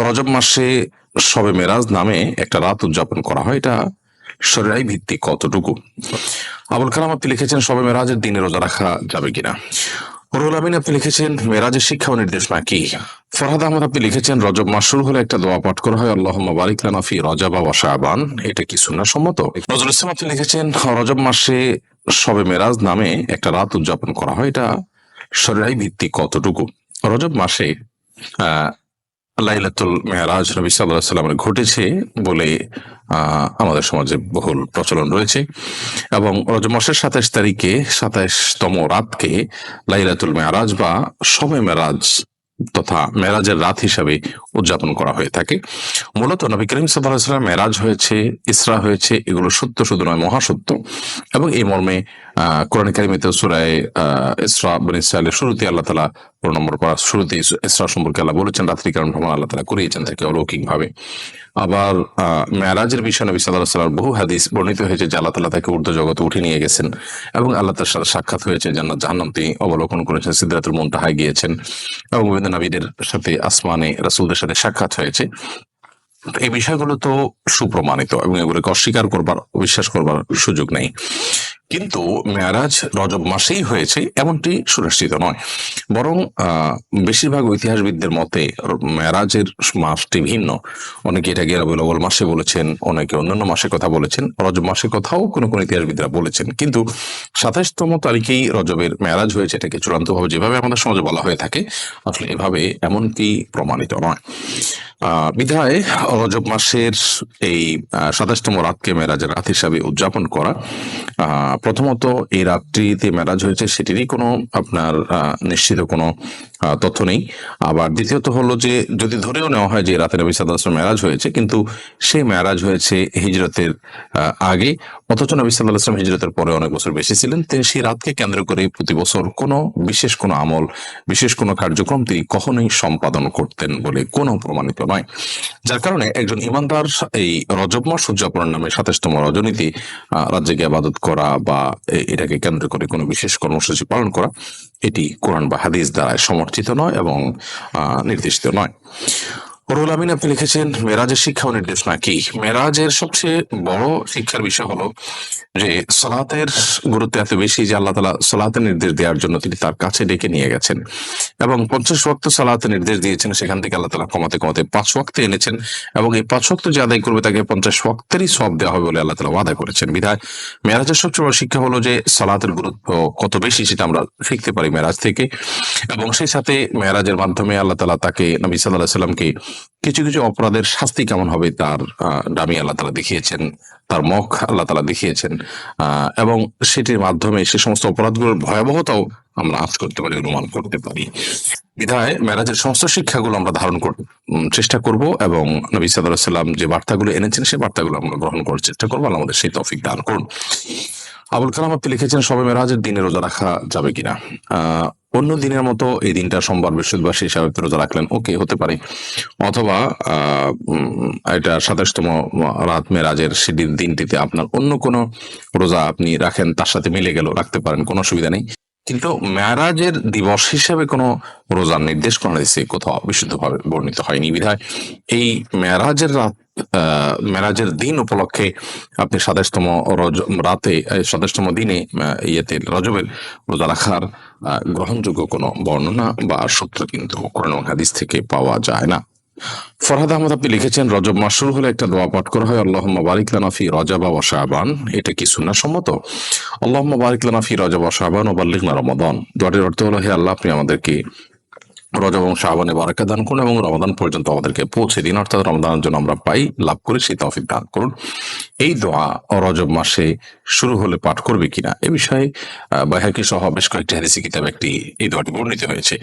রজব মাসে শবে মেরাজ নামে একটা রাত উদযাপন করা হয়, এটা শরীয়ী ভিত্তিক কতটুকু? আবুল কালাম আপনি লিখেছেন শবে মেরাজের দিনে রোজা রাখা যাবে কিনা। রুহুল আমিন আপনি লিখেছেন মেরাজের শিক্ষা ও নির্দেশনা কি। ফরহাদ আহমদ আপনি লিখেছেন রজব মাস শুরু হলে একটা দোয়া পাঠ করা হয়, আল্লাহুম্মা বারিক লানা ফি রজব ওয়া শাবান, এটা কি সুন্নাহ সম্মত? নজরুল ইসলাম আপনি লিখেছেন রজব মাসে শবে মেরাজ নামে একটা রাত উদযাপন করা হয়, এটা শরীয়ী ভিত্তিক কতটুকু? রজব মাসে আহ লাইলাতুল মেরাজ নবী সাল্লাল্লাহু আলাইহি ওয়াসাল্লামের ঘটেছে বলে আমাদের সমাজে বহুল প্রচলন রয়েছে, এবং রজব মাসের 27 তারিখে 27তম রাতকে লাইলাতুল মেরাজ বা শবে মেরাজ তথা মেরাজের রাত হিসাবে উদযাপন করা হয়ে থাকে। মূলত নবী করিম সাল্লাল্লাহু আলাইহি ওয়াসাল্লাম মেরাজ হয়েছে, ইসরা হয়েছে, এগুলো সত্য শুধু নয়, মহাসত্য। এবং এই মর্মে কোরআন কারিমেতে সূরা ইসরা বনী ইসরাঈলের শুরুতে আল্লাহ তাআলা ১৫ নম্বর পারা শুরুতে ইসরা সম্পর্কে আল্লাহ বলেছেন রাত্রি কারণ ভ্রমণ আল্লাহ তাআলা করিয়েছেন তাকে অলৌকিক ভাবে। আবার মেরাজের বিষয়ে নবী সাল্লাল্লাহু আলাইহি ওয়াসাল্লাম বহু হাদিস বর্ণিত হয়েছে যে আল্লাহ তাআলা তাকে ঊর্ধ্ব জগতে উঠে নিয়ে গেছেন এবং আল্লাহ তার সাথে সাক্ষাৎ হয়েছে, জান্নাত জাহান্নাম তিনি অবলোকন করেছেন, সিদরাতুল মুনতাহায় গিয়েছেন এবং বিভিন্ন নবীদের সাথে আসমানে রাসূলদের সাথে সাক্ষাৎ হয়েছে। এই বিষয়গুলো তো সুপ্রমাণিত এবং এগুলোকে অস্বীকার করবার, অবিশ্বাস করবার সুযোগ নেই। কিন্তু মেরাজ রজব মাসেই হয়েছে এমনটি সুনিশ্চিত নয়, বরং বেশিরভাগ ইতিহাসবিদদের মতে মেরাজের মাসটি ভিন্ন। অনেকে এটাকে রবিউল আউয়াল মাসে বলেছেন, অনেকে অন্যান্য মাসের কথা বলেছেন, রজব মাসের কথাও কোনো কোনো ইতিহাসবিদরা বলেছেন। কিন্তু 27তম তারিখেই রজবের মেরাজ হয়েছে, এটাকে চূড়ান্তভাবে যেভাবে আমাদের সমাজে বলা হয়ে থাকে আসলে এভাবে এমনটি প্রমাণিত নয়। বিধায় রজব মাসের এই 27তম রাতকে মেরাজের রাত হিসাবে উদযাপন করা, প্রথমত এই রাত্রিতে মেরাজ হয়েছে সেটিরই কোনো আপনার নিশ্চিত কোনো তথ্য নেই। আবার দ্বিতীয়ত হলো যে যদি ধরেও নেওয়া হয় যে রাতে নবী সাল্লাল্লাহু আলাইহি ওয়াসাল্লাম মেরাজ হয়েছে, কিন্তু সেই মেরাজ হয়েছে হিজরতের আগে, অথচ নবী সাল্লাল্লাহু আলাইহি ওয়াসাল্লাম হিজরতের পরে অনেক বছর বেশি ছিলেন, তিনি সেই রাতকে কেন্দ্র করে প্রতি বছর কোনো বিশেষ কোনো আমল, বিশেষ কোনো কার্যক্রম তিনি কখনোই সম্পাদন করতেন বলে কোনো প্রমাণিত নয়। যার কারণে একজন ইমানদার এই রজব মাস উদযাপনের নামে 27তম রজনীতে রাত জেগে ইবাদত করা বা এটাকে কেন্দ্র করে কোনো বিশেষ কর্মসূচি পালন করা, এটি কোরআন বা হাদিস দ্বারা সমর্থিত নয় এবং নির্দেশিত নয়। রুহুল আমিন আপনি লিখেছেন মেরাজের শিক্ষা ও নির্দেশনা কি। মেরাজের সবচেয়ে বড় শিক্ষার বিষয় হলো যে সালাতের গুরুত্ব এত বেশি যে আল্লাহ তাআলা সালাতের নির্দেশ দেওয়ার জন্য তিনি তার কাছে ডেকে নিয়ে গেছেন এবং 50 ওয়াক্ত সালাতের নির্দেশ দিয়েছেন, সেখান থেকে আল্লাহ তাআলা কমাতে কমাতে 5 ওয়াক্তে এনেছেন এবং এই 5 ওয়াক্ত যে আদায় করবে তাকে 50 ওয়াক্তেরই সওয়াব দেওয়া হবে বলে আল্লাহ তাআলা ওয়াদা করেছেন। বিধায় মেরাজের সবচেয়ে বড় শিক্ষা হলো যে সালাতের গুরুত্ব কত বেশি সেটা আমরা শিখতে পারি মেরাজ থেকে, এবং সেই সাথে মেরাজের মাধ্যমে আল্লাহ তাআলা তাকে নবী সাল্লাল্লাহু আলাইহি ওয়াসাল্লামকে কিছু কিছু অপরাধের শাস্তি কেমন হবে তার দামি আল্লাহ তাআলা দেখিয়েছেন, তার মুখ আল্লাহ তাআলা দেখিয়েছেন, এবং সেটির মাধ্যমে সে সমস্ত অপরাধগুলোর ভয়াবহতাও আমরা আঁচ করতে পারি, অনুমান করতে পারি। বিধায় মেরাজের সমস্ত শিক্ষাগুলো আমরা ধারণ করতে চেষ্টা করব এবং নবী সাল্লাল্লাহু আলাইহি ওয়াসাল্লাম যে বার্তাগুলো এনেছেন সেই বার্তাগুলো আমরা গ্রহণ করার চেষ্টা করবো। আল্লাহ আমাদের সেই তৌফিক দান করুন। আবুল কালাম আপনি লিখেছেন শবে মেরাজের দিনে রোজা রাখা যাবে কিনা। অন্য দিনের মতো এই দিনটা সোমবার বৃহস্পতিবার সেই হিসাবে রোজা রাখলেন, ওকে হতে পারে, অথবা এটা 27তম রাত মেরাজের সেদিন দিনটিতে আপনার অন্য কোনো রোজা আপনি রাখেন তার সাথে মিলে গেল, রাখতে পারেন, কোনো অসুবিধা নেই। কিন্তু মেরাজের দিবস হিসেবে কোনো রোজার নির্দেশ করা হয়েছে কোথাও বিশুদ্ধভাবে বর্ণিত হয়নি। বিধায় এই মেরাজের রাত, মেরাজের দিন উপলক্ষে আপনি 27তম রাতে 27তম দিনে ইয়েতে রজবের রোজা রাখার গ্রহণযোগ্য কোনো বর্ণনা বা সূত্র কিন্তু কোরআন ও হাদিস থেকে পাওয়া যায় না। ফরহাদ আহমদ আপনি লিখেছেন রজব মাস শুরু হলে একটা দোয়া পাঠ করা হয়, আল্লাহুম্মা বারিক লানা ফি রজব ওয়া শাবান, এটা কি সুন্নাহ সম্মত? আল্লাহুম্মা বারিক লানা ফি রজব ওয়া শাবান ওয়া বাল্লিগনা রমাদান। দোয়াটির অর্থ হলো হে আল্লাহ আপনি আমাদেরকে রজব এবং শাবানে বারাকা দান করুন এবং রমাদান পর্যন্ত আমাদেরকে পৌঁছে দিন, অর্থাৎ রমাদানের জন্য আমরা পাই, লাভ করি সেই তৌফিক দান করুন। এই দোয়া রজব মাসে শুরু হলে পাঠ করবে কিনা এ বিষয়ে বাইহাকী সহ বেশ কয়েকটি হাদিসি কিতাবে এই দোয়াটি বর্ণিত হয়েছে।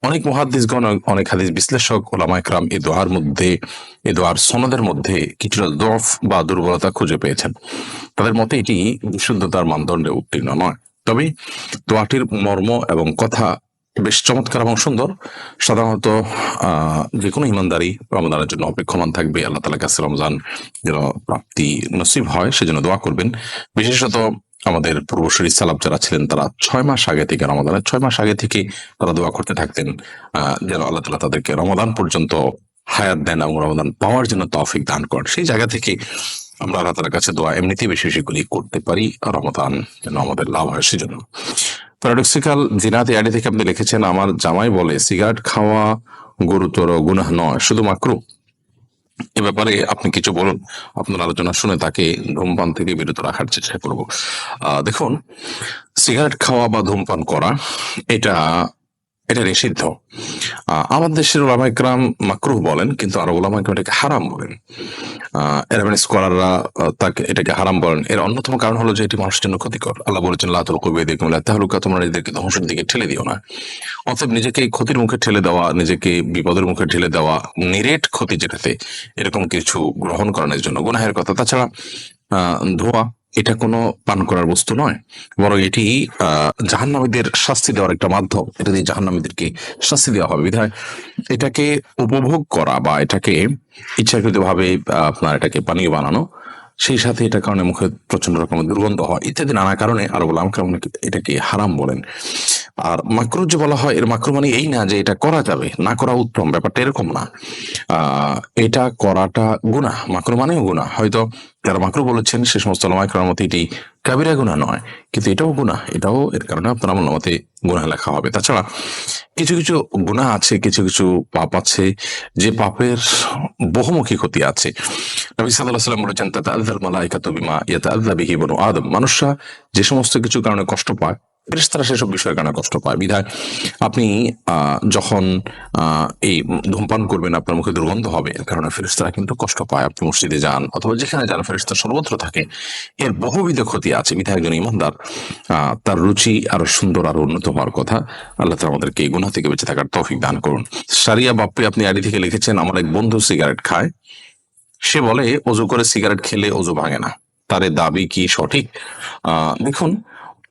অনেক মুহাদ্দিসগণ, অনেক হাদিস বিশ্লেষক, ওলামা ইকরাম এই দোয়ার সনদের মধ্যে কিছুটা দফ বা দুর্বলতা খুঁজে পেয়েছেন। তাদের মতে এটি বিশুদ্ধতার মানদণ্ডে উত্তীর্ণ নয়, তবে দোয়াটির মর্ম এবং কথা বেশ চমৎকার এবং সুন্দর। সাধারণত যে কোনো ইমানদারি রমজানের জন্য অপেক্ষমান থাকবে, আল্লাহ তাআলার কাছে রমজান যেন প্রাপ্তি নসিব হয় সেজন্য দোয়া করবেন। বিশেষত আমাদের পূর্বসূরি সালাফ যারা ছিলেন তারা 6 মাস আগে থেকে, রমাদানের 6 মাস আগে থেকে তারা দোয়া করতে থাকতেন যেন আল্লাহ তাআলা তাদেরকে রমাদান পর্যন্ত হায়াত দেন এবং রমাদান পাওয়ার জন্য তৌফিক দান করেন। সেই জায়গা থেকে আমরা আল্লাহ তাআলার কাছে দোয়া এমনিতেই বেশি বেশি করে করতে পারি, রমাদান যেন আমাদের লাভ হয় সেজন্য। প্যারাডক্সিক্যাল জিনাত আইডি থেকে আপনি লিখেছেন, আমার জামাই বলে সিগারেট খাওয়া গুরুতর গুনাহ নয়, শুধু মাকরু। এ ব্যাপারে আপনি কিছু বলুন, আপনার আলোচনা শুনে তাকে ধূমপান থেকে বিরত রাখার চেষ্টা করব। দেখুন, সিগারেট খাওয়া বা ধূমপান করা এটা এটা নিষিদ্ধ। আমাদের দেশের ওলামা ইকরাম মাকরুহ বলেন, কিন্তু আরব ওলামা ইকরাম এটাকে হারাম বলেন। এরাবিন স্কলাররা তাকে এটাকে হারাম বলেন। এর অন্যতম কারণ হলো যে এটি মানুষের জন্য ক্ষতিকর। আল্লাহ বলেছেন, লা তুলকু বিয়াইদিকুম ইলা তাহলুকা, তোমরা নিজেদেরকে ধ্বংসের দিকে ঠেলে দিও না। অতএব নিজেকে ক্ষতির মুখে ঠেলে দেওয়া, নিজেকে বিপদের মুখে ঠেলে দেওয়া, নিরেট ক্ষতি যেটাতে, এরকম কিছু গ্রহণ করানোর জন্য গুনাহের কথা। তাছাড়া ধোঁয়া এটা কোনো পান করার বস্তু নয়, বরং এটি জাহান্নামীদের শাস্তি দেওয়ার একটা মাধ্যম। এটা দিয়ে জাহান্নামীদেরকে শাস্তি দেওয়া হবে, বিধায় এটাকে উপভোগ করা বা এটাকে ইচ্ছাকৃত ভাবে আপনার এটাকে পানীয় বানানো, সেই সাথে এটার কারণে মুখে প্রচন্ড রকমের দুর্গন্ধ হয় ইত্যাদি নানা কারণে আরব ওলামায়ে এটাকে হারাম বলেন। আর মাকরুহ যে বলা হয়, এর মাকরুহ মানে এই না যে এটা করা যাবে, না করা উত্তম, ব্যাপারটা এরকম না। এটা করাটা গুনাহ, মাকরুহ মানেও গুনাহ। হয়তো যারা মাকরুহ বলেছেন সে সমস্ত ওলামায়ে কেরামের মতে এটি কাবিরা গুনাহ নয়, কিন্তু এটাও গুনাহ, এটাও এর কারণে আপনার আমলনামাতে গুনাহ লেখা হবে। তাছাড়া কিছু কিছু গুনাহ আছে, কিছু কিছু পাপ আছে যে পাপের বহুমুখী ক্ষতি আছে। নবী সাল্লাল্লাহু আলাইহি ওয়াসাল্লাম বলেছেন, তাতাআযাল মালাইকাতু বিমা ইয়াতাআযা বিহি বনু আদম, মানুষরা যে সমস্ত কিছু কারণে কষ্ট পায়, ফেরেশতারা সেসব বিষয়ের কারণে কষ্ট পায়। বিধায় আপনি যখন এই ধূমপান করবেন, আপনার মুখে দুর্গন্ধ হবে, এর কারণে ফেরেশতারা কিন্তু কষ্ট পায়। আপনি মসজিদে যান অথবা যেখানে যান, ফেরেশতা সর্বত্র থাকে। এর বহুবিধ ক্ষতি আছে, বিধায় একজন ইমানদার তার রুচি আরো সুন্দর, আরো উন্নত হওয়ার কথা। আল্লাহ তাআলা আমাদেরকে এই গুনাহ থেকে বেঁচে থাকার তৌফিক দান করুন। সারিয়া বাপ্পি আপনি আইডি থেকে লিখেছেন, আমার এক বন্ধু সিগারেট খায়, সে বলে অজু করে সিগারেট খেলে অজু ভাঙে না, তার এ দাবি কি সঠিক? দেখুন,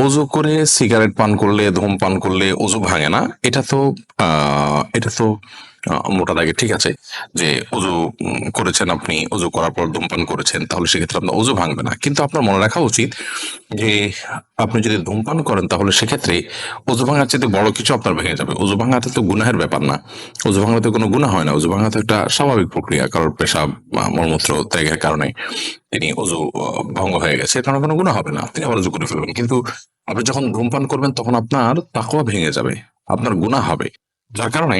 অজু করে সিগারেট পান করলে, ধূমপান করলে অজু ভাঙে না, এটা তো মোটা দাগে ঠিক আছে যে অজু করেছেন, আপনি অজু করার পর ধূমপান করেছেন, তাহলে সেক্ষেত্রে আপনার অজু ভাঙবে না। কিন্তু আপনার মনে রাখা উচিত যে আপনি যদি ধূমপান করেন তাহলে সেক্ষেত্রে অজু ভাঙার চাইতে বড় কিছু আপনার ভেঙে যাবে। অজু ভাঙাটা তো গুনাহের ব্যাপার না, অজু ভাঙাতে কোনো গুনাহ হয় না। অজু ভাঙা তো একটা স্বাভাবিক প্রক্রিয়া, কারোর পেশাব মলমূত্র ত্যাগের কারণে তিনি অজু ভঙ্গ হয়ে গেছে, এর কারণে কোনো গুনাহ হবে না, তিনি আবার অজু করে ফেলবেন। কিন্তু আপনি যখন ধূমপান করবেন তখন আপনার তাকওয়া ভেঙে যাবে, আপনার গুনাহ হবে, যার কারণে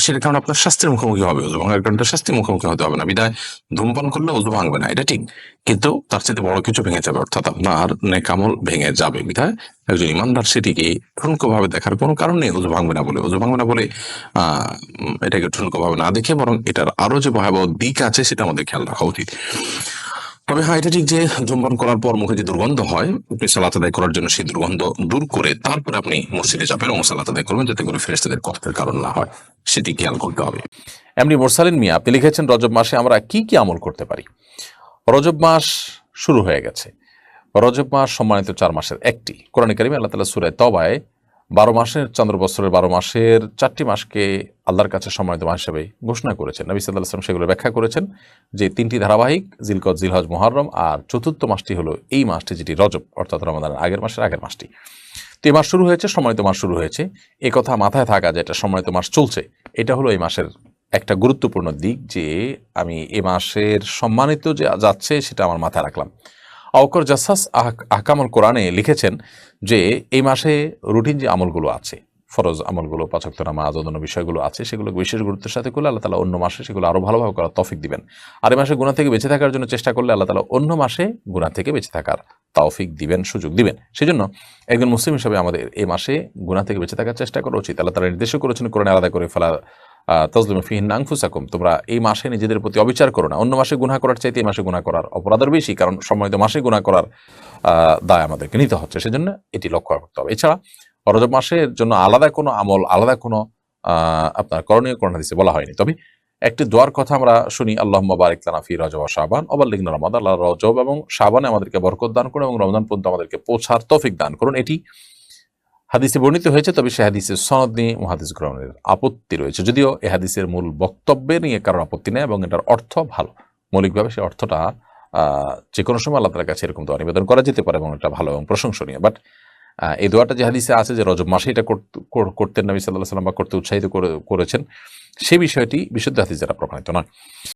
সেটার কারণে আপনার শাস্তির মুখোমুখি হবে। অজু ভাঙার কারণে শাস্তির মুখোমুখি হতে হবে না, বিধায় ধূমপান করলে অজু ভাঙবে না, এটা ঠিক, কিন্তু তার চাইতে বড় কিছু ভেঙে যাবে, অর্থাৎ আপনার নেক আমল ভেঙে যাবে। বিধায় একজন ইমানদার সেটিকে ঠুনকো ভাবে দেখার কোনো কারণ নেই। অজু ভাঙবে না বলে, অজু ভাঙবে না বলে এটাকে ঠুনকো ভাবে না দেখে, বরং এটার আরো যে ভয়াবহ দিক আছে সেটা আমাদের খেয়াল রাখা উচিত। তবে হ্যাঁ, এটা ঠিক যে ধূমপান করার পর মুখে যে দুর্গন্ধ হয়, আপনি সালাত আদায় করার জন্য সেই দুর্গন্ধ দূর করে তারপরে আপনি মসজিদে যাবেন এবং সালাত আদায় করবেন, যাতে করে ফেরেশতাদের কষ্টের কারণ না হয়, সেটি খেয়াল করতে হবে। এমনি মোরসালিন মিয়া আপনি লিখেছেন, রজব মাসে আমরা কি কি আমল করতে পারি? রজব মাস শুরু হয়ে গেছে। রজব মাস সম্মানিত 4 মাসের একটি। কোরআনে কারিমে আল্লাহ তাআলা সূরা তওবায় 12 মাসের, চন্দ্র বছরের 12 মাসের 4টি মাসকে আল্লাহর কাছে সম্মানিত মাস হিসেবে ঘোষণা করেছেন। নবী সাল্লাল্লাহু আলাইহি ওয়াসাল্লাম সেগুলো ব্যাখ্যা করেছেন যে 3টি ধারাবাহিক, জিলকদ, জিলহজ, মুহররম, আর চতুর্থ মাসটি হলো এই মাসটি, যেটি রজব, অর্থাৎ রমাদানের আগের মাসের আগের মাসটি। তো এই মাস শুরু হয়েছে, সম্মানিত মাস শুরু হয়েছে, এ কথা মাথায় থাকা যে এটা সম্মানিত মাস চলছে, এটা হলো এই মাসের একটা গুরুত্বপূর্ণ দিক, যে আমি এ মাসের সম্মানিত যে যাচ্ছে সেটা আমার মাথায় রাখলাম। আওকর জাসাস আহকামুল কোরআনে লিখেছেন যে এই মাসে রুটিন যে আমলগুলো আছে, ফরজ আমলগুলো, 5 ওয়াক্ত নামাজ, অন্যান্য বিষয়গুলো আছে, সেগুলো বিশেষ গুরুত্বের সাথে করলে আল্লাহ তাআলা অন্য মাসে সেগুলো আরো ভালোভাবে করার তৌফিক দিবেন। আর এই মাসে গুনাহ থেকে বেঁচে থাকার জন্য চেষ্টা করলে আল্লাহ তাআলা অন্য মাসে গুনাহ থেকে বেঁচে থাকার তৌফিক দিবেন, সুযোগ দিবেন। সেজন্য একজন মুসলিম হিসেবে আমাদের এই মাসে গুনাহ থেকে বেঁচে থাকার চেষ্টা করা উচিত। আল্লাহ তাআলা নির্দেশ করেছেন কোরআনে আলাদা করে, ফালা তাজলিমু ফিহিন্না আনফুসাকুম, তোমরা এই মাসে নিজেদের প্রতি অবিচার করো না। অন্য মাসে গুনাহ করার চাইতে এই মাসে গুনাহ করার অপরাধের বেশি, কারণ সম্মানিত মাসে গুনাহ করার দায় আমাদেরকে নিতে হচ্ছে, সেজন্য এটি লক্ষ্য রাখতে হবে। এছাড়া রজব মাসের জন্য আলাদা কোনো আমল, আলাদা কোনো আপনার করণীয় কোরআন হাদিসে বলা হয়নি। তবে একটি দোয়ার কথা আমরা শুনি, আল্লাহুম্মা বারিক লানা ফি রজব ওয়া শাবান ওয়া বাল্লিগনা রমাদান। আল্লাহ রজব এবং শাবানে আমাদেরকে বরকত দান করুন এবং রমজান পর্যন্ত আমাদেরকে পৌঁছার তৌফিক দান করুন। এটি হাদিসে বর্ণিত হয়েছে, তবে সে হাদিসের সনদ নিয়ে মুহাদ্দিস গ্রহণের আপত্তি রয়েছে, যদিও এ হাদিসের মূল বক্তব্যে নিয়ে কারোর আপত্তি নেই এবং এটার অর্থ ভালো। মৌলিকভাবে সে অর্থটা যে কোনো সময় আল্লাহ তাআলার কাছে এরকম দোয়া নিবেদন করা যেতে পারে এবং এটা ভালো এবং প্রশংসনীয়। বাট এই দোয়াটা যে হাদিসে আছে যে রজব মাসে এটা করতেন নবী সাল্লাল্লাহু আলাইহি ওয়াসাল্লাম বা করতে উৎসাহিত করেছেন, সে বিষয়টি বিশুদ্ধ হাদিস দ্বারা প্রমাণিত নয়।